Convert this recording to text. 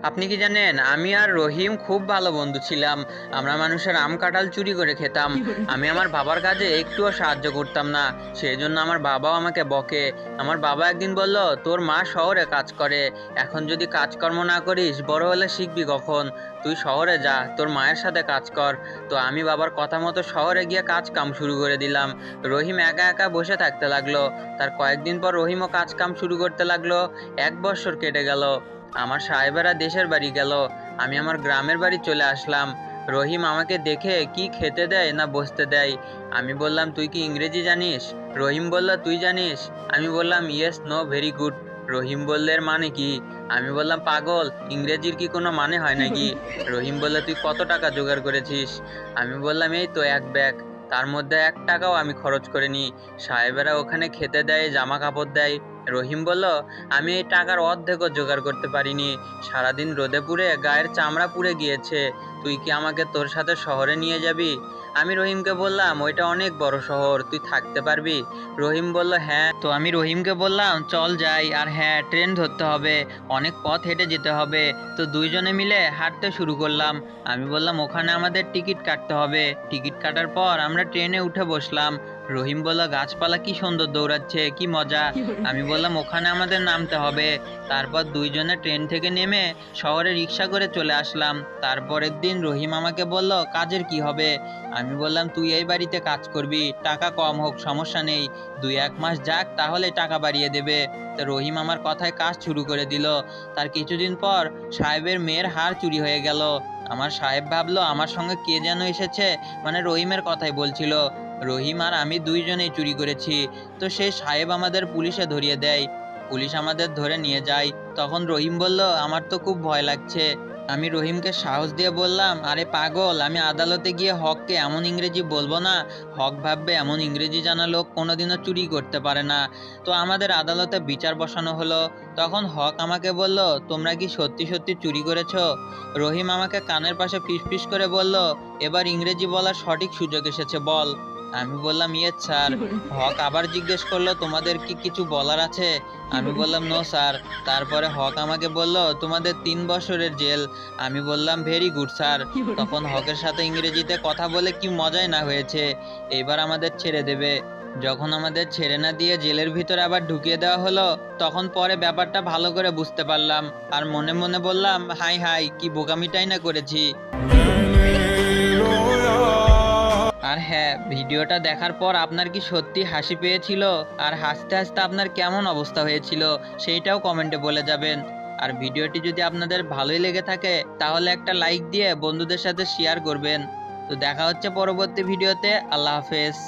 আপনি কি জানেন, আমি আর রহিম খুব ভালো বন্ধু ছিলাম। আমরা মানুষের আম কাঁঠাল চুরি করে খেতাম। আমি আমার বাবার কাজে একটুও সাহায্য করতাম না, সেই জন্য আমার বাবাও আমাকে বকে। আমার বাবা একদিন বলল, তোর মা শহরে কাজ করে, এখন যদি কাজকর্ম না করিস বড় হলে শিখবি কখন? তুই শহরে যা, তোর মায়ের সাথে কাজ কর। তো আমি বাবার কথা মতো শহরে গিয়ে কাজ কাম শুরু করে দিলাম। রহিম একা একা বসে থাকতে লাগলো। তার কয়েকদিন পর রহিমও কাজ কাম শুরু করতে লাগলো। 1 বছর কেটে গেল। আমার সাহেবেরা দেশের বাড়ি গেল। আমি আমার গ্রামের বাড়ি চলে আসলাম। রহিম আমাকে দেখে কি খেতে দেয় না বসতে দেয়। আমি বললাম, তুই কি ইংরেজি জানিস? রহিম বলল, তুই জানিস? আমি বললাম, ইয়েস, নো, ভেরি গুড। রহিম বলল, এর মানে কি? আমি বললাম, পাগল, ইংরেজির কি কোনো মানে হয় নাকি? রহিম বলল, তুই কত টাকা জোগাড় করেছিস? আমি বললাম, এই তো 1 ব্যাগ। তার মধ্যে 1 টাকাও আমি খরচ করিনি। সাহেবেরা ওখানে খেতে দেয়, জামা কাপড় দেয়। রহিম বলল, আমি এই টাকার অর্ধেকও জোগাড় করতে পারিনি। সারাদিন রোদে পুড়ে গায়ের চামড়া পুড়ে গিয়েছে। তুই কি আমাকে তোর সাথে শহরে নিয়ে যাবি? আমি রহিমকে বললাম, ওইটা অনেক বড় শহর, তুই থাকতে পারবি? রহিম বলল, হ্যাঁ। তো আমি রহিমকে বললাম, চল যাই। আর হ্যাঁ, ট্রেন ধরতে হবে, অনেক পথ হেঁটে যেতে হবে। তো দুইজনে মিলে হাঁটতে শুরু করলাম। আমি বললাম, ওখানে আমাদের টিকিট কাটতে হবে। টিকিট কাটার পর আমরা ট্রেনে উঠে বসলাম। রহিম বলল, গাছপালা কি সুন্দর দৌড়াচ্ছে, কি মজা। আমি বললাম, ওখানে আমাদের নামতে হবে। তারপর দুইজনে ট্রেন থেকে নেমে শহরে রিক্সা করে চলে আসলাম। তারপরের দিন রহিম আমাকে বলল, কাজের কি হবে? আমি বললাম, তুই এই বাড়িতে কাজ করবি, টাকা কম হোক সমস্যা নেই, 2-1 মাস যাক, তাহলে টাকা বাড়িয়ে দেবে। তো রহিম আমার কথায় কাজ শুরু করে দিল। তার কিছুদিন পর সাহেবের মেয়ের হার চুরি হয়ে গেল। আমার সাহেব ভাবলো আমার সঙ্গে কে যেন এসেছে, মানে রহিমের কথাই বলছিল। রহিম আর আমি দুইজনেই চুরি করেছি। তো সেই সাহেব আমাদের পুলিশে ধরিয়ে দেয়। পুলিশ আমাদের ধরে নিয়ে যায়। তখন রহিম বলল, আমার তো খুব ভয় লাগছে। আমি রহিমকে সাহস দিয়ে বললাম, আরে পাগল, আমি আদালতে গিয়ে হককে এমন ইংরেজি বলবো না, হক ভাববে এমন ইংরেজি জানা লোক কোনোদিনও চুরি করতে পারে না। তো আমাদের আদালতে বিচার বসানো হলো। তখন হক আমাকে বলল, তোমরা কি সত্যি সত্যি চুরি করেছো? রহিম আমাকে কানের পাশে ফিসফিস করে বলল, এবার ইংরেজি বলার সঠিক সুযোগ এসেছে, বল। আমি বললাম, ইয়েস স্যার। হক আবার জিজ্ঞেস করলো, তোমাদের কি কিছু বলার আছে? আমি বললাম, নো স্যার। তারপরে হক আমাকে বলল, তোমাদের 3 বছরের জেল। আমি বললাম, ভেরি গুড স্যার। তখন হকের সাথে ইংরেজিতে কথা বলে কি মজাই না হয়েছে। এবার আমাদের ছেড়ে দেবে। যখন আমাদের ছেড়ে না দিয়ে জেলের ভিতরে আবার ঢুকিয়ে দেওয়া হলো, তখন পরে ব্যাপারটা ভালো করে বুঝতে পারলাম। আর মনে মনে বললাম, হাই হাই, কি বোকামিটাই না করেছি। আর হ্যাঁ, ভিডিওটা দেখার পর আপনার কি সত্যি হাসি পেয়েছিল? আর হাসতে হাসতে আপনার কেমন অবস্থা হয়েছিল সেইটাও কমেন্টে বলে যাবেন। আর ভিডিওটি যদি আপনাদের ভালোই লেগে থাকে তাহলে একটা লাইক দিয়ে বন্ধুদের সাথে শেয়ার করবেন। তো দেখা হচ্ছে পরবর্তী ভিডিওতে। আল্লাহ হাফেজ।